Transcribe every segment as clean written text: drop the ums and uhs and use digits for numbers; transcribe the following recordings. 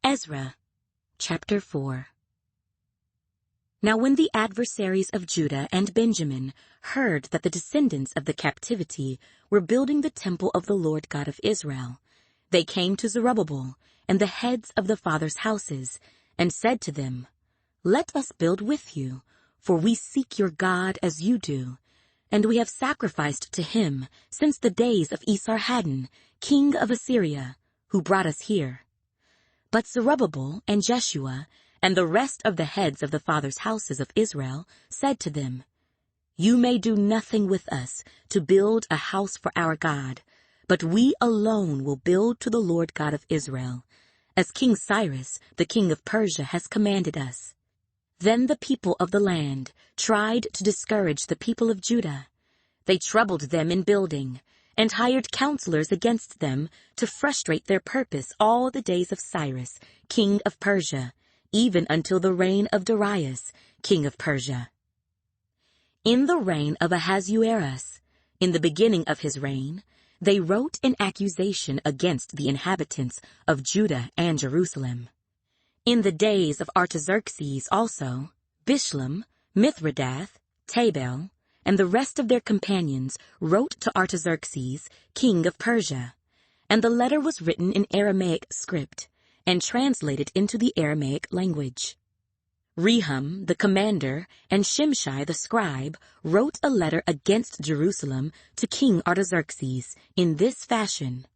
Ezra, chapter 4. Now when the adversaries of Judah and Benjamin heard that the descendants of the captivity were building the temple of the Lord God of Israel, they came to Zerubbabel and the heads of the fathers' houses, and said to them, "Let us build with you, for we seek your God as you do, and we have sacrificed to him since the days of Esarhaddon, king of Assyria, who brought us here." But Zerubbabel and Jeshua and the rest of the heads of the fathers' houses of Israel said to them, "You may do nothing with us to build a house for our God, but we alone will build to the Lord God of Israel, as King Cyrus, the king of Persia, has commanded us." Then the people of the land tried to discourage the people of Judah. They troubled them in building, and hired counselors against them to frustrate their purpose all the days of Cyrus, king of Persia, even until the reign of Darius, king of Persia. In the reign of Ahasuerus, in the beginning of his reign, they wrote an accusation against the inhabitants of Judah and Jerusalem. In the days of Artaxerxes also, Bishlam, Mithredath, Tabel, and the rest of their companions wrote to Artaxerxes, king of Persia, and the letter was written in Aramaic script and translated into the Aramaic language. Rehum, the commander, and Shimshai, the scribe, wrote a letter against Jerusalem to King Artaxerxes in this fashion: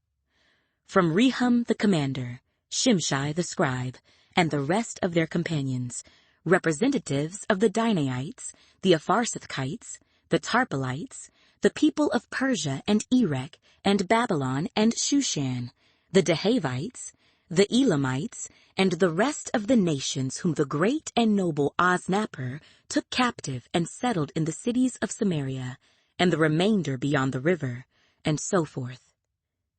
From Rehum, the commander, Shimshai, the scribe, and the rest of their companions, representatives of the Dinaites, the Apharsithites, the Tarpelites, the people of Persia and Erech and Babylon and Shushan, the Dehavites, the Elamites, and the rest of the nations whom the great and noble Osnappar took captive and settled in the cities of Samaria, and the remainder beyond the river, and so forth.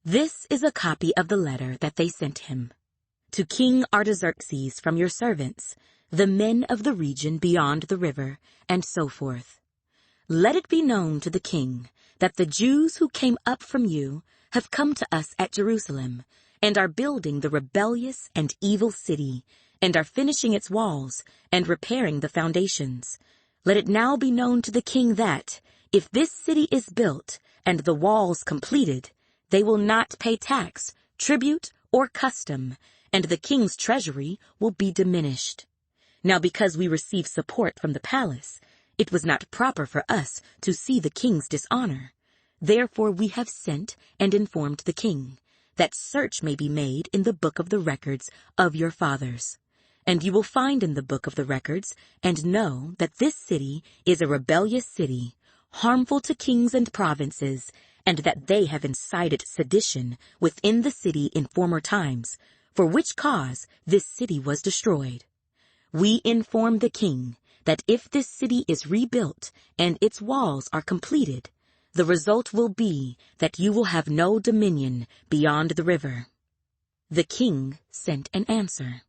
This is a copy of the letter that they sent him. To King Artaxerxes from your servants, the men of the region beyond the river, and so forth. Let it be known to the king that the Jews who came up from you have come to us at Jerusalem, and are building the rebellious and evil city, and are finishing its walls, and repairing the foundations. Let it now be known to the king that, if this city is built, and the walls completed, they will not pay tax, tribute, or custom, and the king's treasury will be diminished. Now because we receive support from the palace, it was not proper for us to see the king's dishonor. Therefore we have sent and informed the king, that search may be made in the book of the records of your fathers. And you will find in the book of the records, and know that this city is a rebellious city, harmful to kings and provinces, and that they have incited sedition within the city in former times, for which cause this city was destroyed. We inform the king that if this city is rebuilt and its walls are completed, the result will be that you will have no dominion beyond the river. The king sent an answer.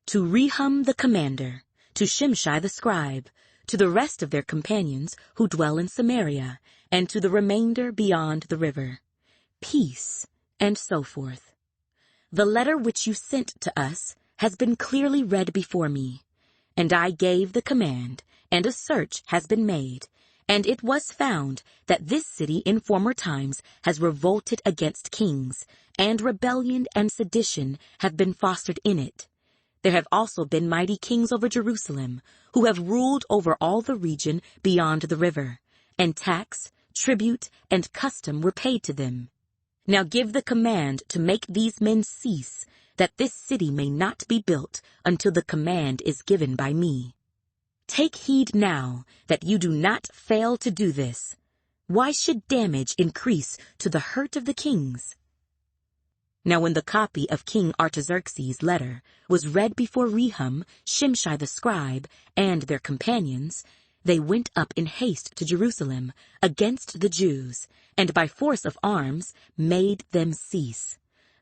To Rehum the commander, to Shimshai the scribe, to the rest of their companions who dwell in Samaria, and to the remainder beyond the river, peace, and so forth. The letter which you sent to us has been clearly read before me, and I gave the command, and a search has been made, and it was found that this city in former times has revolted against kings, and rebellion and sedition have been fostered in it. There have also been mighty kings over Jerusalem, who have ruled over all the region beyond the river, and tax, tribute, and custom were paid to them. Now give the command to make these men cease, that this city may not be built until the command is given by me. Take heed now that you do not fail to do this. Why should damage increase to the hurt of the kings? Now when the copy of King Artaxerxes' letter was read before Rehum, Shimshai the scribe, and their companions, they went up in haste to Jerusalem against the Jews, and by force of arms made them cease.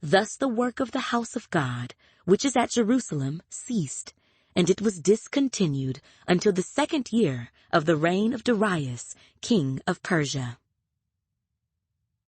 Thus the work of the house of God, which is at Jerusalem, ceased, and it was discontinued until the 2nd year of the reign of Darius, king of Persia.